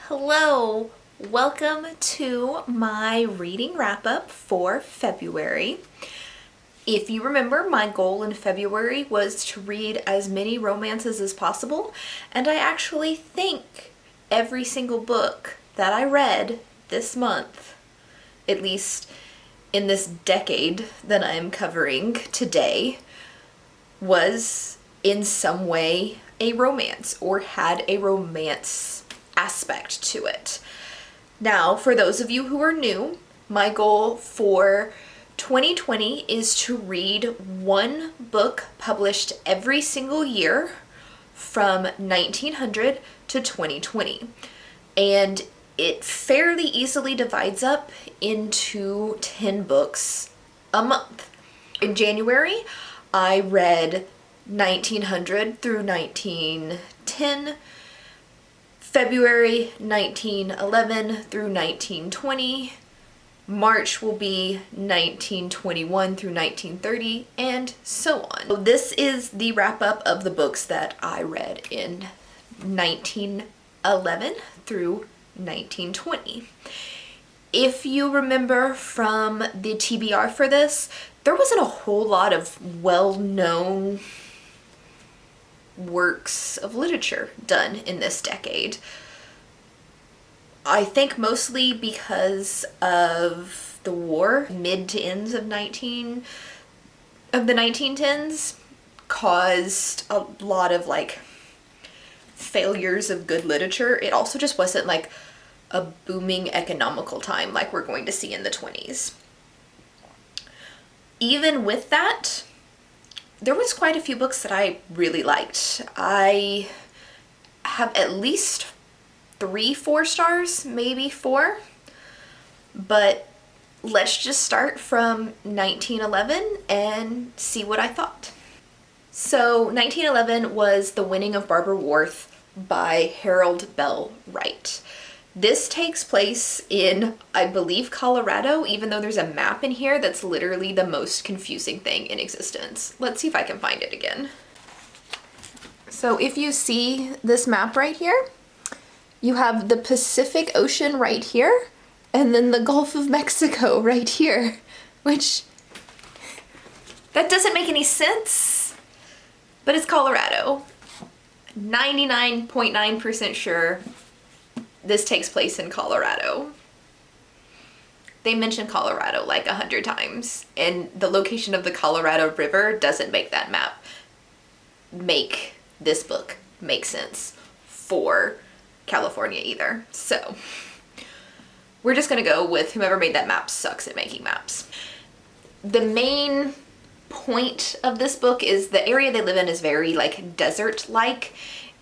Hello, welcome to my reading wrap up for February. If you remember, my goal in February was to read as many romances as possible, and I actually think every single book that I read this month, at least in this decade that I am covering today, was in some way a romance or had a romance aspect to it. Now, for those of you who are new, my goal for 2020 is to read one book published every single year from 1900 to 2020. And it fairly easily divides up into 10 books a month. In January, I read 1900 through 1910, February 1911 through 1920, March will be 1921 through 1930, and so on. So this is the wrap up of the books that I read in 1911 through 1920. If you remember from the TBR for this, there wasn't a whole lot of well-known works of literature done in this decade. I think mostly because of the war, mid to ends of the 1910s caused a lot of failures of good literature. It also just wasn't a booming economical time like we're going to see in the 20s. Even with that, there was quite a few books that I really liked. I have at least 3 4-stars, maybe 4. But let's just start from 1911 and see what I thought. So 1911 was The Winning of Barber Wharf by Harold Bell Wright. This takes place in, I believe, Colorado, even though there's a map in here that's literally the most confusing thing in existence. Let's see if I can find it again. So if you see this map right here, you have the Pacific Ocean right here, and then the Gulf of Mexico right here, which, that doesn't make any sense, but it's Colorado. 99.9% sure this takes place in Colorado. They mention Colorado 100 times, and the location of the Colorado River doesn't make that map make this book make sense for California either. So we're just gonna go with whoever made that map sucks at making maps. The main point of this book is the area they live in is very desert-like,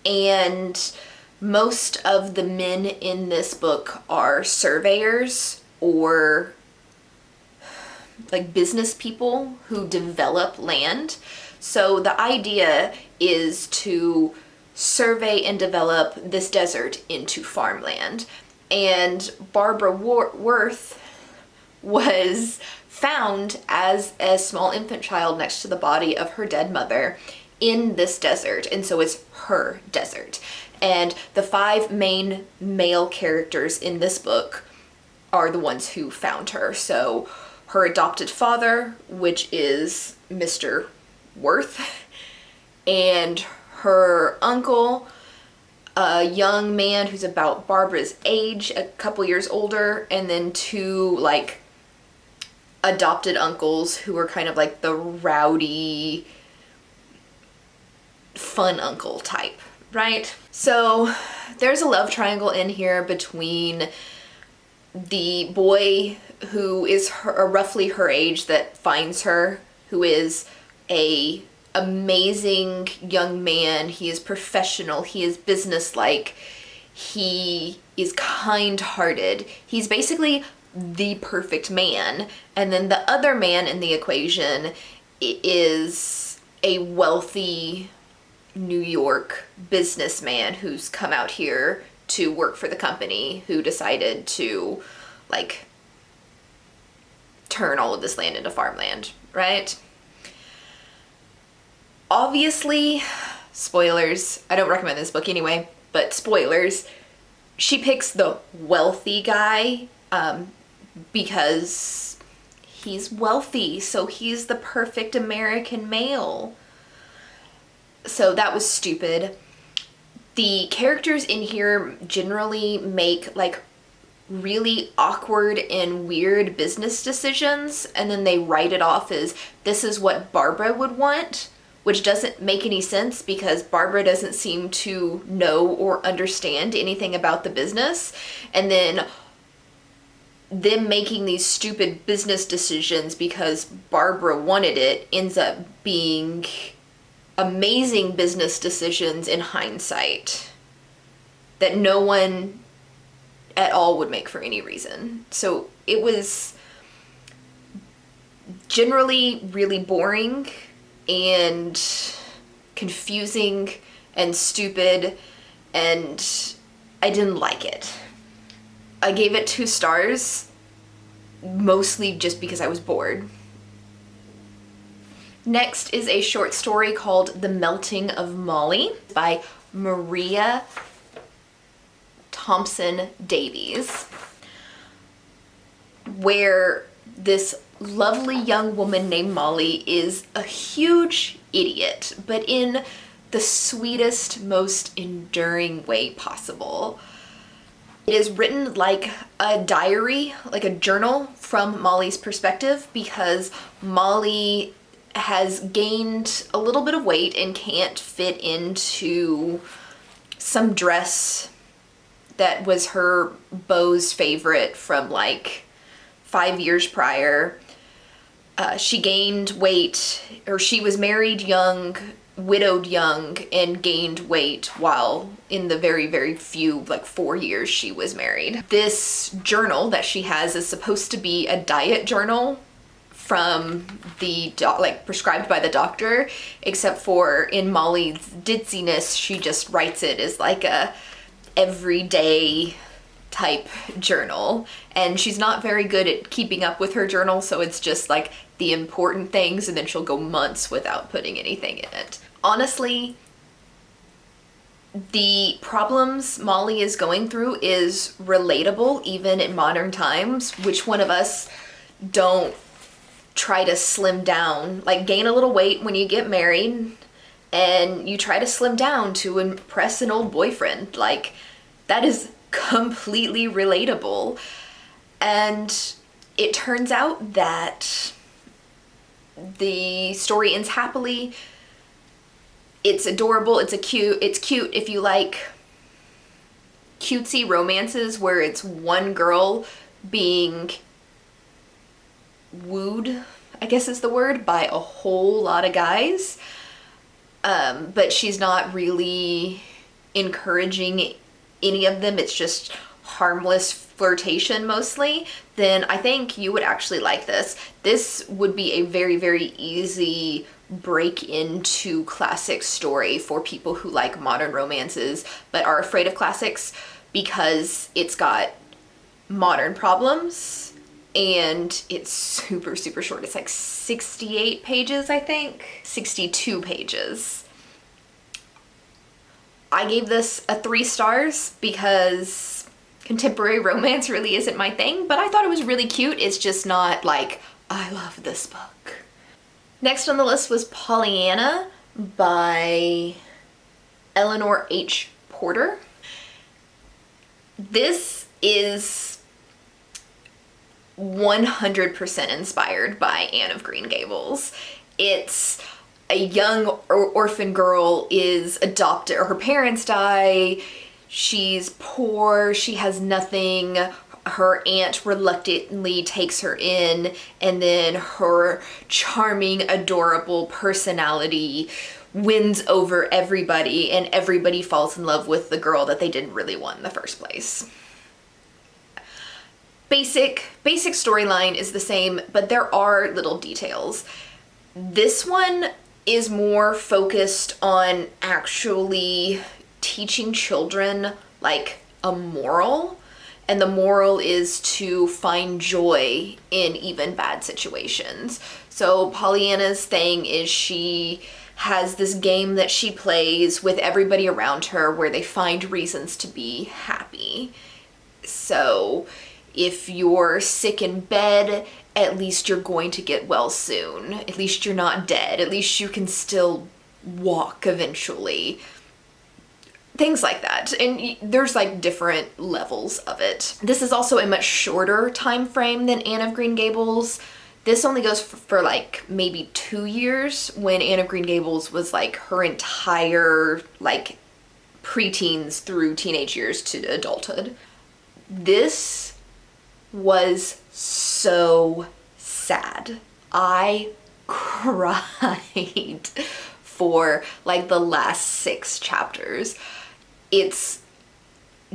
and most of the men in this book are surveyors or business people who develop land. So the idea is to survey and develop this desert into farmland. And Barbara Worth was found as a small infant child next to the body of her dead mother in this desert, and so it's her desert. And the 5 main male characters in this book are the ones who found her. So her adopted father, which is Mr. Worth, and her uncle, a young man who's about Barbara's age, a couple years older, and then 2 adopted uncles who are kind of the rowdy, fun uncle type, right? So there's a love triangle in here between the boy who is roughly her age that finds her, who is a amazing young man. He is professional, he is businesslike, he is kind-hearted. He's basically the perfect man. And then the other man in the equation is a wealthy New York businessman who's come out here to work for the company, who decided to turn all of this land into farmland, right? Obviously, spoilers, I don't recommend this book anyway, but spoilers, she picks the wealthy guy because he's wealthy, so he's the perfect American male. So that was stupid. The characters in here generally make like really awkward and weird business decisions, and then they write it off as this is what Barbara would want, which doesn't make any sense because Barbara doesn't seem to know or understand anything about the business. And then them making these stupid business decisions because Barbara wanted it ends up being amazing business decisions in hindsight that no one at all would make for any reason. So it was generally really boring and confusing and stupid, and I didn't like it. I gave it 2 stars, mostly just because I was bored. Next is a short story called The Melting of Molly by Maria Thompson Davies, where this lovely young woman named Molly is a huge idiot, but in the sweetest, most enduring way possible. It is written like a diary, like a journal from Molly's perspective, because Molly has gained a little bit of weight and can't fit into some dress that was her beau's favorite from like 5 years prior. She gained weight, or she was married young, widowed young, and gained weight while in the very, very few, like 4 years she was married. This journal that she has is supposed to be a diet journal from the like prescribed by the doctor, except for in Molly's ditziness, she just writes it as like a everyday type journal, and she's not very good at keeping up with her journal, so it's just like the important things, and then she'll go months without putting anything in it. Honestly, the problems Molly is going through is relatable even in modern times. Which one of us don't try to slim down, like gain a little weight when you get married and you try to slim down to impress an old boyfriend? Like, that is completely relatable. And it turns out that the story ends happily. It's adorable, it's cute if you like cutesy romances where it's one girl being wooed, I guess is the word, by a whole lot of guys. But she's not really encouraging any of them. It's just harmless flirtation mostly. Then I think you would actually like this. This would be a very, very easy break into classic story for people who like modern romances but are afraid of classics, because it's got modern problems and it's super, super short. It's like 68 pages, I think. 62 pages. I gave this a 3 stars because contemporary romance really isn't my thing, but I thought it was really cute. It's just not like, I love this book. Next on the list was Pollyanna by Eleanor H. Porter. This is 100% inspired by Anne of Green Gables. It's a young orphan girl is adopted, or her parents die, she's poor, she has nothing, her aunt reluctantly takes her in, and then her charming, adorable personality wins over everybody, and everybody falls in love with the girl that they didn't really want in the first place. Basic storyline is the same, but there are little details. This one is more focused on actually teaching children like a moral, and the moral is to find joy in even bad situations. So Pollyanna's thing is she has this game that she plays with everybody around her where they find reasons to be happy. So if you're sick in bed, at least you're going to get well soon. At least you're not dead. At least you can still walk eventually. Things like that. And there's like different levels of it. This is also a much shorter time frame than Anne of Green Gables. This only goes for like maybe 2 years, when Anne of Green Gables was like her entire like preteens through teenage years to adulthood. This was so sad. I cried for like the last 6 chapters. It's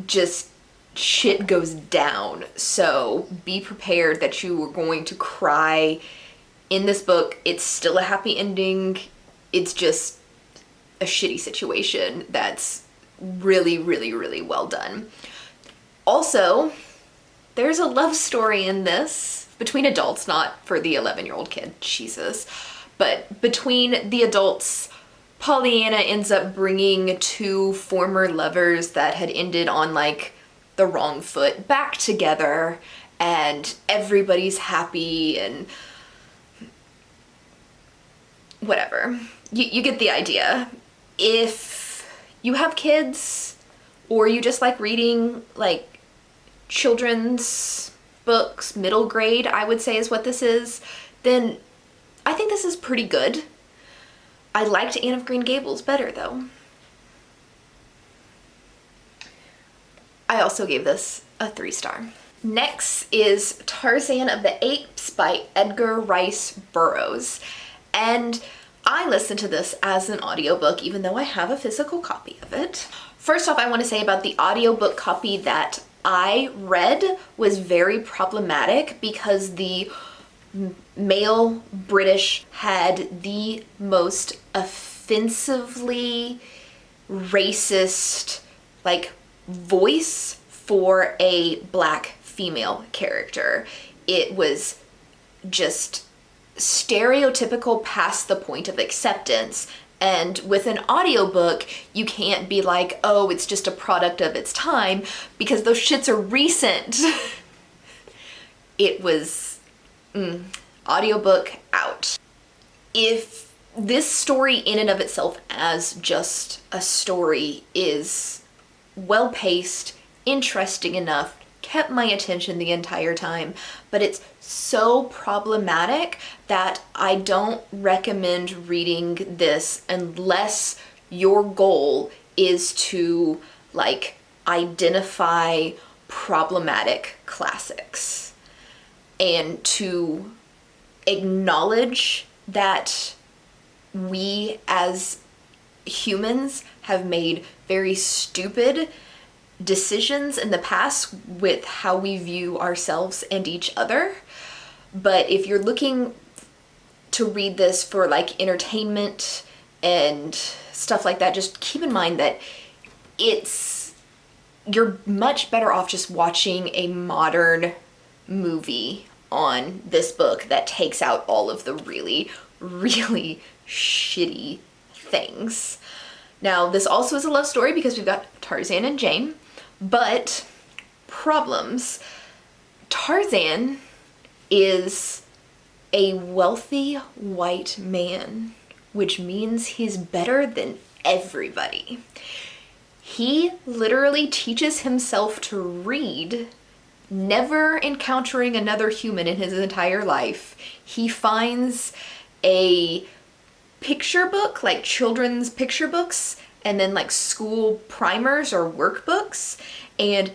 just, shit goes down. So be prepared that you are going to cry in this book. It's still a happy ending. It's just a shitty situation that's really, really, really well done. Also, there's a love story in this between adults, not for the 11-year-old kid, Jesus. But between the adults, Pollyanna ends up bringing 2 former lovers that had ended on like the wrong foot back together, and everybody's happy and whatever. You get the idea. If you have kids or you just like reading like children's books, middle grade, I would say is what this is, then I think this is pretty good. I liked Anne of Green Gables better though. I also gave this a 3-star. Next is Tarzan of the Apes by Edgar Rice Burroughs. And I listened to this as an audiobook, even though I have a physical copy of it. First off, I want to say about the audiobook copy that I read was very problematic because the male British had the most offensively racist like voice for a black female character. It was just stereotypical past the point of acceptance. And with an audiobook, you can't be like, oh, it's just a product of its time, because those shits are recent. It was audiobook out. If this story in and of itself as just a story is well-paced, interesting enough, kept my attention the entire time, but it's so problematic that I don't recommend reading this unless your goal is to like identify problematic classics and to acknowledge that we as humans have made very stupid decisions in the past with how we view ourselves and each other. But if you're looking to read this for like entertainment and stuff like that, just keep in mind that you're much better off just watching a modern movie on this book that takes out all of the really, really shitty things. Now, this also is a love story because we've got Tarzan and Jane, but problems. Tarzan is a wealthy white man, which means he's better than everybody. He literally teaches himself to read, never encountering another human in his entire life. He finds a picture book, like children's picture books, and then like school primers or workbooks, and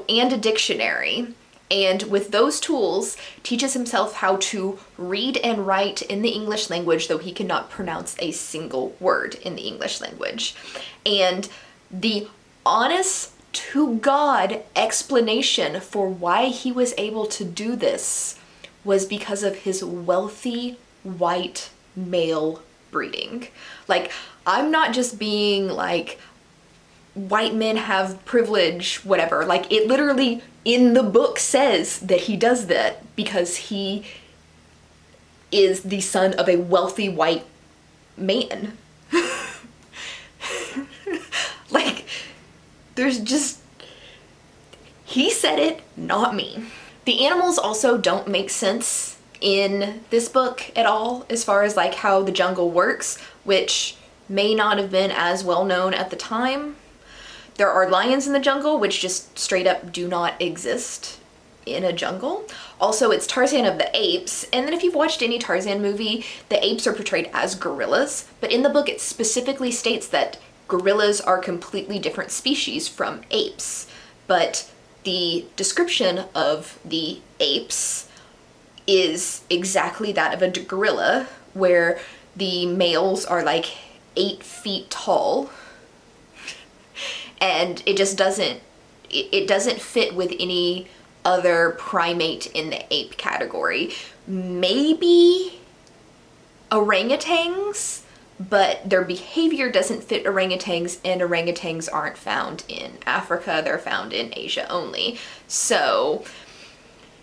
and a dictionary. And with those tools, teaches himself how to read and write in the English language, though he cannot pronounce a single word in the English language. And the honest to God explanation for why he was able to do this was because of his wealthy white male breeding. Like, I'm not just being like, white men have privilege, whatever. Like, it literally in the book says that he does that because he is the son of a wealthy white man. Like, there's just, he said it, not me. The animals also don't make sense in this book at all, as far as like how the jungle works, which may not have been as well known at the time. There are lions in the jungle, which just straight up do not exist in a jungle. Also, it's Tarzan of the Apes, and then if you've watched any Tarzan movie, the apes are portrayed as gorillas, but in the book it specifically states that gorillas are completely different species from apes. But the description of the apes is exactly that of a gorilla, where the males are like 8 feet tall, and it just doesn't, it doesn't fit with any other primate in the ape category. Maybe orangutans, but their behavior doesn't fit orangutans, and orangutans aren't found in Africa, they're found in Asia only. So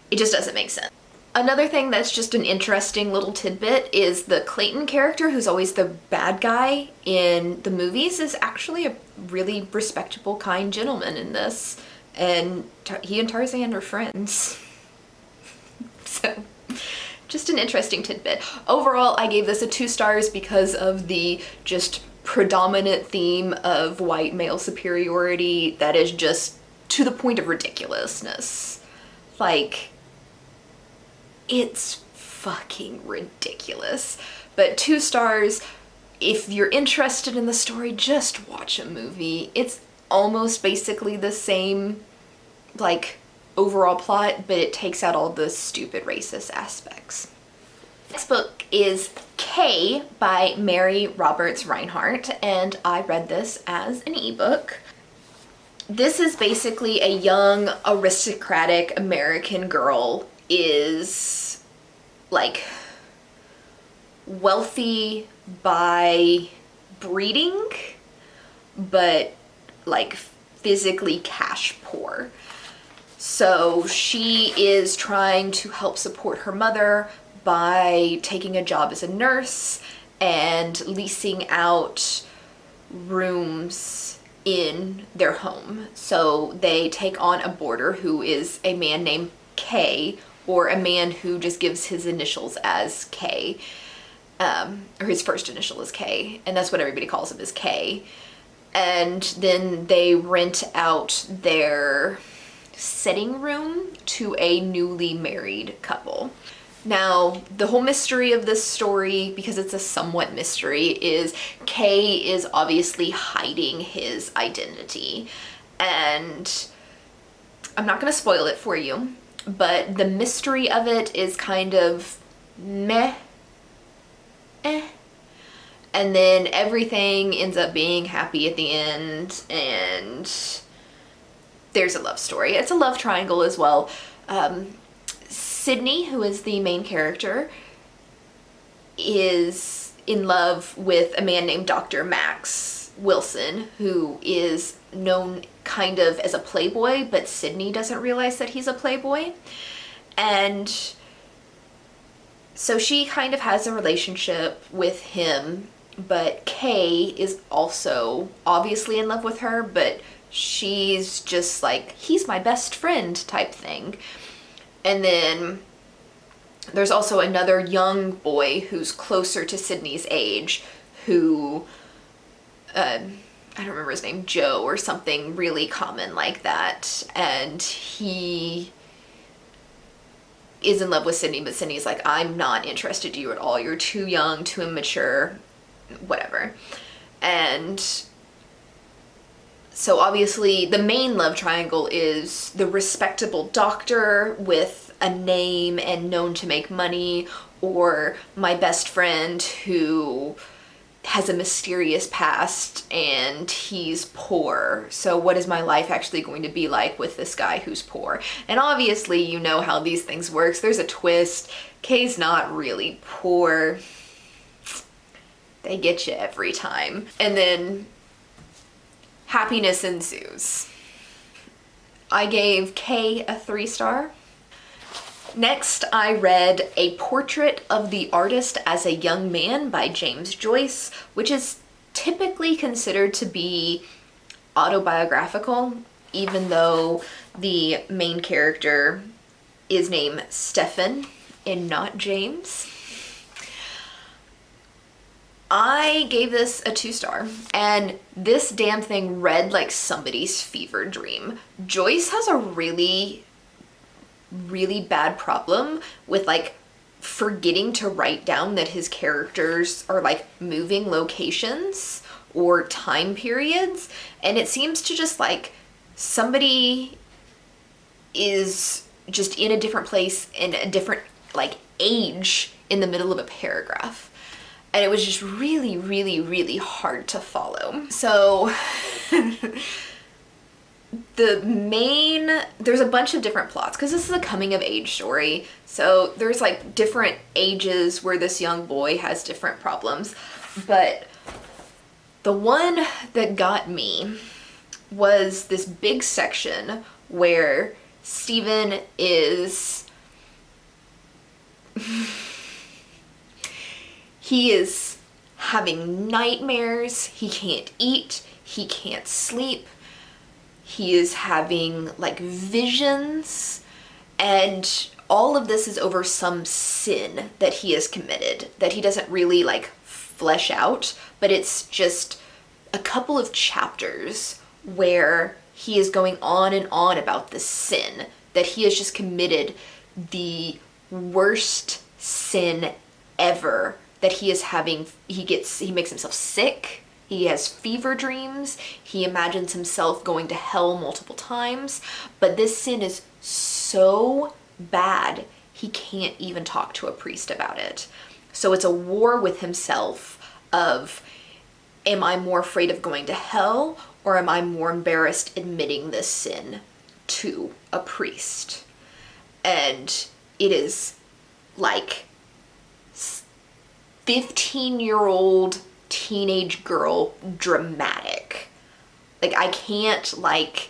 it just doesn't make sense. Another thing that's just an interesting little tidbit is the Clayton character, who's always the bad guy in the movies, is actually a really respectable, kind gentleman in this. And he and Tarzan are friends. So, just an interesting tidbit. Overall, I gave this a 2 stars because of the just predominant theme of white male superiority that is just to the point of ridiculousness. Like, it's fucking ridiculous. But 2 stars, if you're interested in the story, just watch a movie. It's almost basically the same, like, overall plot, but it takes out all the stupid racist aspects. Next book is K by Mary Roberts Reinhardt, and I read this as an ebook. This is basically a young aristocratic American girl is like wealthy by breeding, but like physically cash poor. So she is trying to help support her mother by taking a job as a nurse and leasing out rooms in their home. So they take on a boarder who is a man named K, or a man who just gives his initials as K, or his first initial is K, and that's what everybody calls him, is K. And then they rent out their sitting room to a newly married couple. Now, the whole mystery of this story, because it's a somewhat mystery, is Kay is obviously hiding his identity. And I'm not going to spoil it for you, but the mystery of it is kind of meh, and then everything ends up being happy at the end, and there's a love story. It's a love triangle as well. Sydney, who is the main character, is in love with a man named Dr. Max Wilson, who is known kind of as a playboy, but Sydney doesn't realize that he's a playboy. And so she kind of has a relationship with him, but Kay is also obviously in love with her, but she's just like, he's my best friend type thing. And then there's also another young boy who's closer to Sydney's age, who, I don't remember his name, Joe or something really common like that. And he is in love with Sydney, but Sydney's like, I'm not interested in you at all. You're too young, too immature, whatever. And so obviously the main love triangle is the respectable doctor with a name and known to make money, or my best friend who has a mysterious past and he's poor. So what is my life actually going to be like with this guy who's poor? And obviously you know how these things works. There's a twist. Kay's not really poor. They get you every time. And then happiness ensues. I gave Kay a 3 star. Next, I read A Portrait of the Artist as a Young Man by James Joyce, which is typically considered to be autobiographical, even though the main character is named Stephen and not James. I gave this a 2-star, and this damn thing read like somebody's fever dream. Joyce has a really bad problem with like forgetting to write down that his characters are like moving locations or time periods, and it seems to just like somebody is just in a different place in a different like age in the middle of a paragraph. And it was just really hard to follow. So there's a bunch of different plots because this is a coming of age story. So there's like different ages where this young boy has different problems. But the one that got me was this big section where Stephen is he is having nightmares, he can't eat, he can't sleep, he is having like visions, and all of this is over some sin that he has committed that he doesn't really like flesh out, but it's just a couple of chapters where he is going on and on about this sin that he has just committed, the worst sin ever, that he is having. He makes himself sick, he has fever dreams, he imagines himself going to hell multiple times, but this sin is so bad he can't even talk to a priest about it. So it's a war with himself of, am I more afraid of going to hell, or am I more embarrassed admitting this sin to a priest? And it is like 15-year-old teenage girl dramatic. Like, I can't like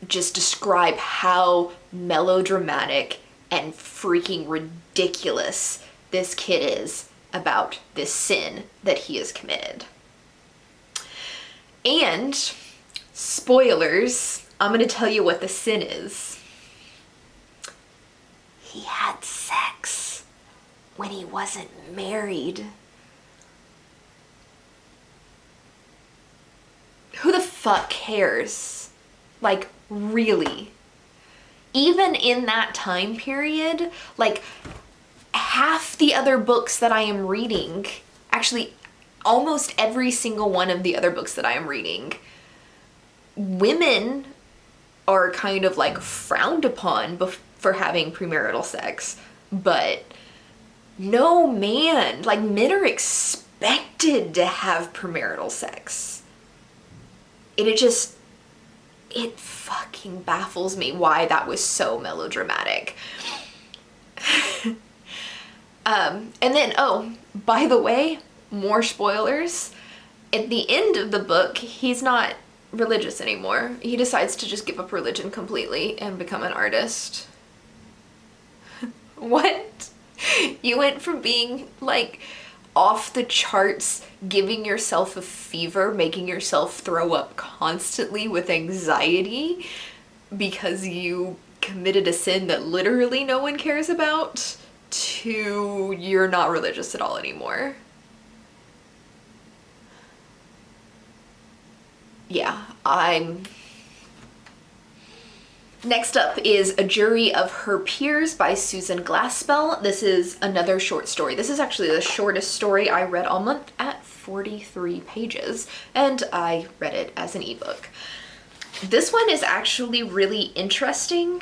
just describe how melodramatic and freaking ridiculous this kid is about this sin that he has committed. And spoilers, I'm gonna tell you what the sin is. He had sex when he wasn't married. Who the fuck cares? Like, really? Even in that time period, like, half the other books that I am reading, actually almost every single one of the other books that I am reading, women are kind of like frowned upon for having premarital sex, but no man, like, men are expected to have premarital sex. It fucking baffles me why that was so melodramatic. And then, oh, by the way, more spoilers. At the end of the book, he's not religious anymore. He decides to just give up religion completely and become an artist. What? You went from being like off the charts, giving yourself a fever, making yourself throw up constantly with anxiety because you committed a sin that literally no one cares about, to you're not religious at all anymore. Yeah, Next up is A Jury of Her Peers by Susan Glaspell. This is another short story. This is actually the shortest story I read all month at 43 pages, and I read it as an ebook. This one is actually really interesting,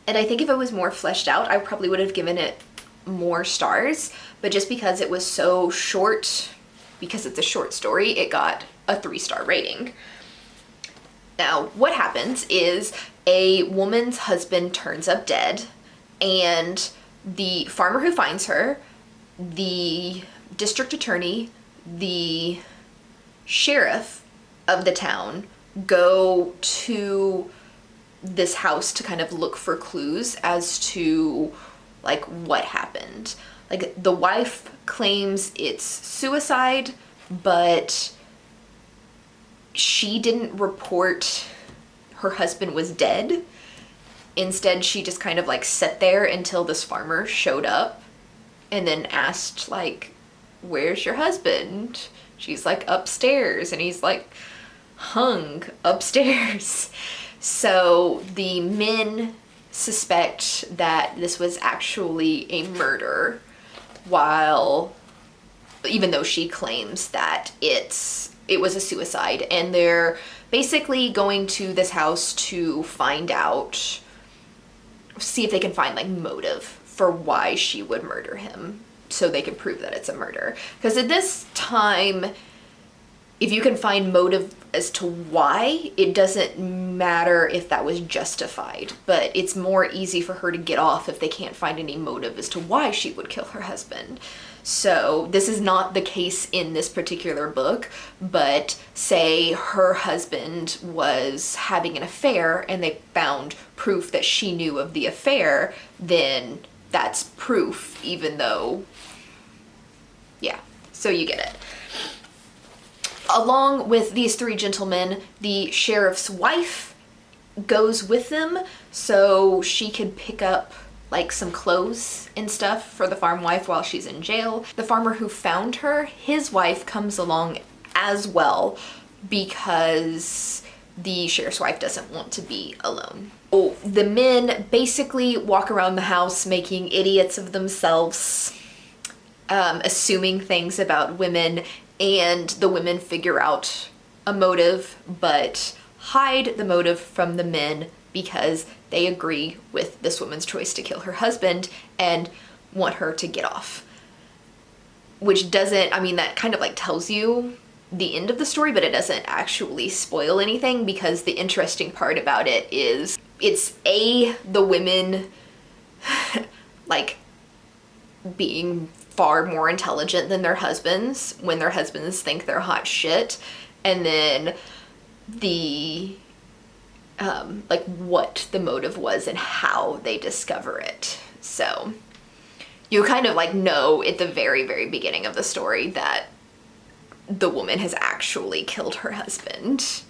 and I think if it was more fleshed out, I probably would have given it more stars, but just because it was so short, because it's a short story, it got a 3-star rating. Now, what happens is a woman's husband turns up dead, and the farmer who finds her, the district attorney, the sheriff of the town go to this house to kind of look for clues as to like what happened. Like the wife claims it's suicide, but she didn't report her husband was dead. Instead, she just kind of like sat there until this farmer showed up and then asked like, where's your husband? She's like, upstairs. And he's like, hung upstairs. So the men suspect that this was actually a murder, while even though she claims that it was a suicide. And they're basically going to this house to find out, see if they can find like motive for why she would murder him, so they can prove that it's a murder. Because at this time, if you can find motive as to why, it doesn't matter if that was justified, but it's more easy for her to get off if they can't find any motive as to why she would kill her husband. So this is not the case in this particular book, but say her husband was having an affair and they found proof that she knew of the affair, then that's proof, even though, yeah, so you get it. Along with these three gentlemen, the sheriff's wife goes with them so she can pick up like some clothes and stuff for the farm wife while she's in jail. The farmer who found her, his wife comes along as well because the sheriff's wife doesn't want to be alone. Oh, the men basically walk around the house making idiots of themselves, assuming things about women, and the women figure out a motive but hide the motive from the men because they agree with this woman's choice to kill her husband and want her to get off. Which doesn't, I mean, that kind of like tells you the end of the story, but it doesn't actually spoil anything, because the interesting part about it is it's the women like being far more intelligent than their husbands when their husbands think they're hot shit, and then the like what the motive was and how they discover it. So you kind of like know at the very, very beginning of the story that the woman has actually killed her husband.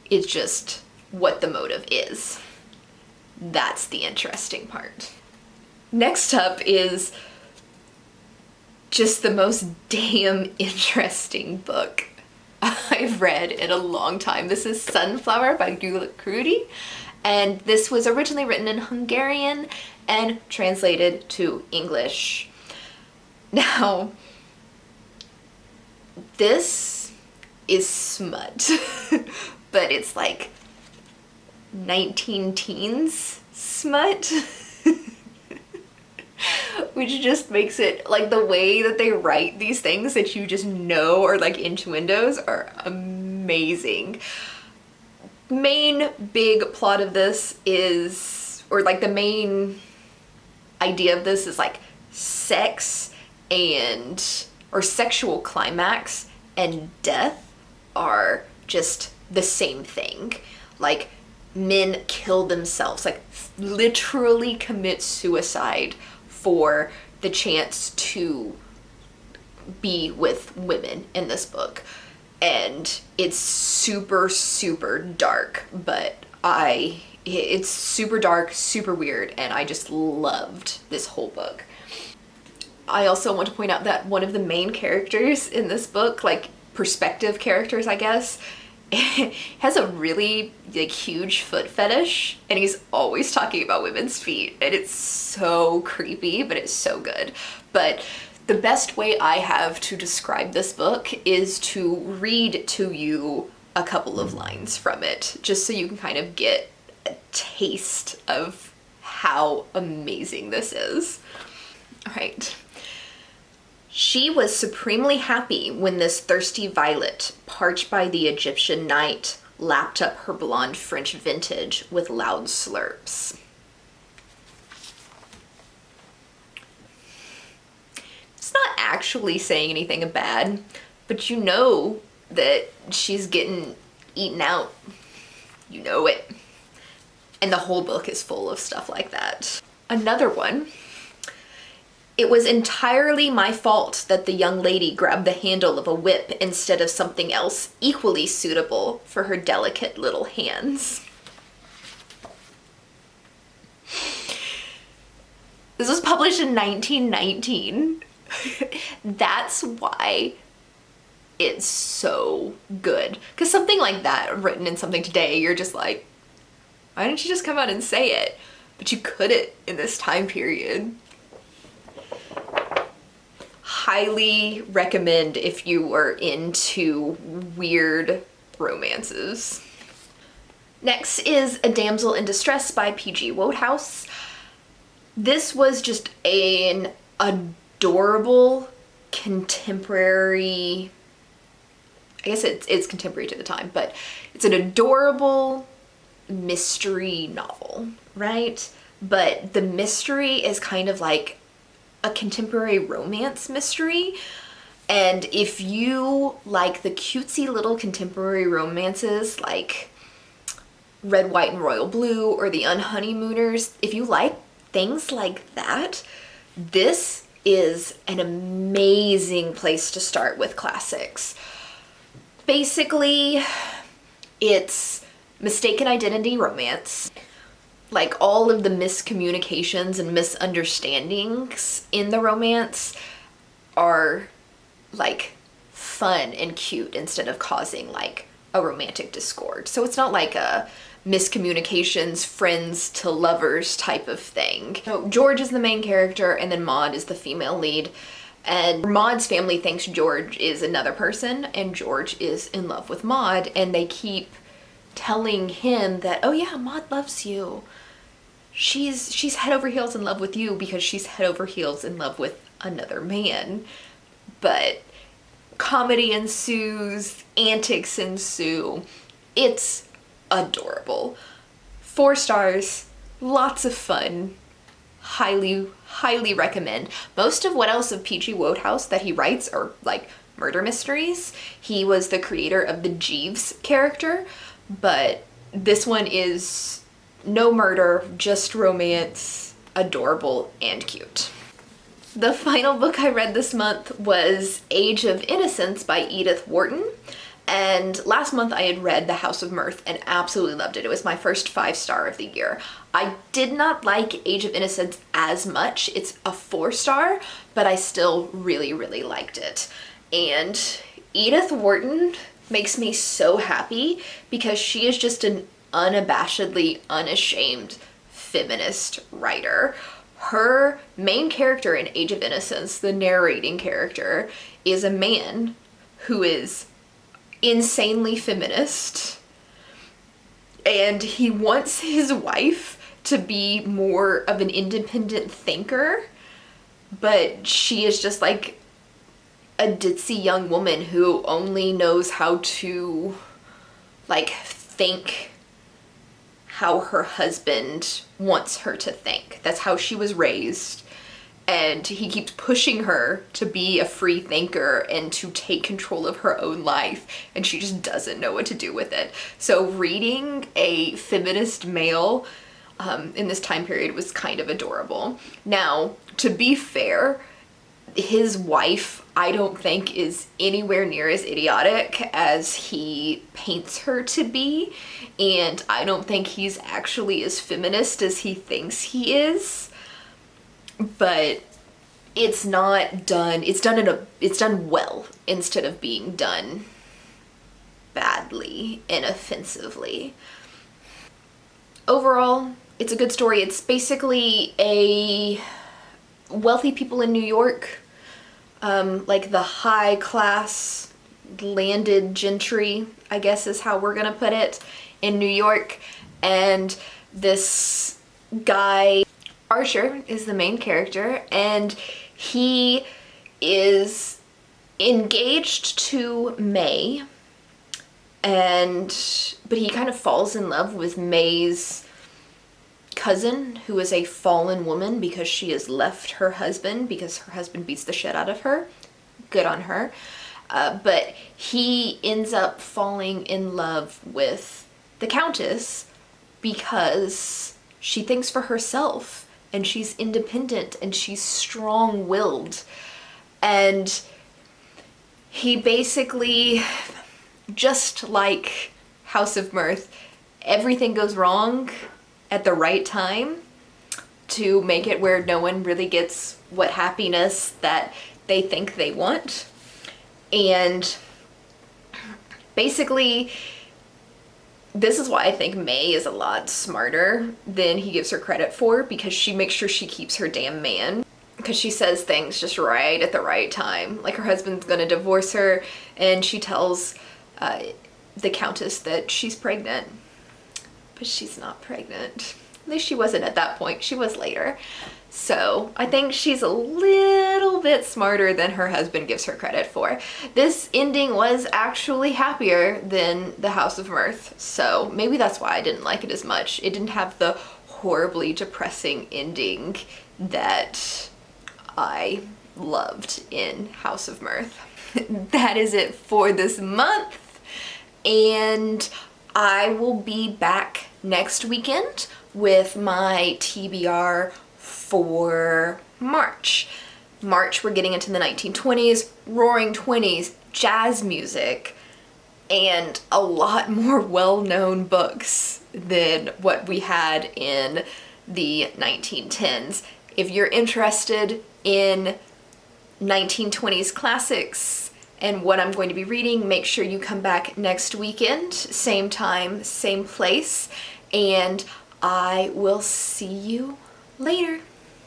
It's just what the motive is. That's the interesting part. Next up is just the most damn interesting book I've read in a long time. This is Sunflower by Gyula Krudi, and this was originally written in Hungarian and translated to English. Now, this is smut, but it's like 19 teens smut. Which just makes it, like, the way that they write these things that you just know are like innuendos are amazing. Main big plot of this is, or like the main idea of this is like sex or sexual climax and death are just the same thing. Like, men kill themselves, like literally commit suicide for the chance to be with women in this book. And it's super, super dark, but it's super dark, super weird, and I just loved this whole book. I also want to point out that one of the main characters in this book, like perspective characters, I guess, has a really like huge foot fetish, and he's always talking about women's feet, and it's so creepy, but it's so good. But the best way I have to describe this book is to read to you a couple of lines from it, just so you can kind of get a taste of how amazing this is. All right. She was supremely happy when this thirsty violet, parched by the Egyptian night, lapped up her blonde French vintage with loud slurps. It's not actually saying anything bad, but you know that she's getting eaten out. You know it. And the whole book is full of stuff like that. Another one. It was entirely my fault that the young lady grabbed the handle of a whip instead of something else equally suitable for her delicate little hands. This was published in 1919. That's why it's so good. Because something like that written in something today, you're just like, why didn't you just come out and say it? But you couldn't in this time period. Highly recommend if you are into weird romances. Next is A Damsel in Distress by P.G. Wodehouse. This was just an adorable contemporary, I guess it's contemporary to the time, but it's an adorable mystery novel, right? But the mystery is kind of like a contemporary romance mystery. And if you like the cutesy little contemporary romances like Red, White, and Royal Blue or The Unhoneymooners, if you like things like that, this is an amazing place to start with classics. Basically, it's mistaken identity romance. Like all of the miscommunications and misunderstandings in the romance are like fun and cute instead of causing like a romantic discord. So it's not like a miscommunications, friends to lovers type of thing. So George is the main character and then Maud is the female lead. And Maud's family thinks George is another person and George is in love with Maud, and they keep telling him that, oh yeah, Maud loves you. She's head over heels in love with you because she's head over heels in love with another man. But comedy ensues, antics ensue. It's adorable. 4 stars, lots of fun. Highly recommend. Most of what else of P.G. Wodehouse that he writes are like murder mysteries. He was the creator of the Jeeves character, but this one is no murder, just romance, adorable and cute. The final book I read this month was Age of Innocence by Edith Wharton. And last month I had read The House of Mirth and absolutely loved it. It was my first 5-star of the year. I did not like Age of Innocence as much. It's a 4-star, but I still really liked it. And Edith Wharton makes me so happy because she is just an unabashedly unashamed feminist writer. Her main character in Age of Innocence, the narrating character, is a man who is insanely feminist, and he wants his wife to be more of an independent thinker, but she is just like a ditzy young woman who only knows how to like think how her husband wants her to think. That's how she was raised. And he keeps pushing her to be a free thinker and to take control of her own life, and she just doesn't know what to do with it. So reading a feminist male in this time period was kind of adorable. Now, to be fair, his wife, I don't think, is anywhere near as idiotic as he paints her to be, and I don't think he's actually as feminist as he thinks he is. But it's not done, it's done well instead of being done badly and offensively. Overall, it's a good story. It's basically a wealthy people in New York, like the high class landed gentry, I guess is how we're gonna put it, in New York, and this guy Archer is the main character, and he is engaged to May, but he kind of falls in love with May's cousin, who is a fallen woman because she has left her husband because her husband beats the shit out of her. Good on her. But he ends up falling in love with the Countess, because she thinks for herself and she's independent and she's strong-willed. And he basically, just like House of Mirth, everything goes wrong at the right time to make it where no one really gets what happiness that they think they want. And basically, this is why I think May is a lot smarter than he gives her credit for, because she makes sure she keeps her damn man. Because she says things just right at the right time. Like her husband's gonna divorce her, and she tells the Countess that she's pregnant. But she's not pregnant. At least she wasn't at that point. She was later. So I think she's a little bit smarter than her husband gives her credit for. This ending was actually happier than the House of Mirth. So maybe that's why I didn't like it as much. It didn't have the horribly depressing ending that I loved in House of Mirth. That is it for this month. And I will be back next weekend with my TBR for March. March, we're getting into the 1920s, roaring 20s, jazz music, and a lot more well-known books than what we had in the 1910s. If you're interested in 1920s classics and what I'm going to be reading, make sure you come back next weekend, same time, same place, and I will see you later.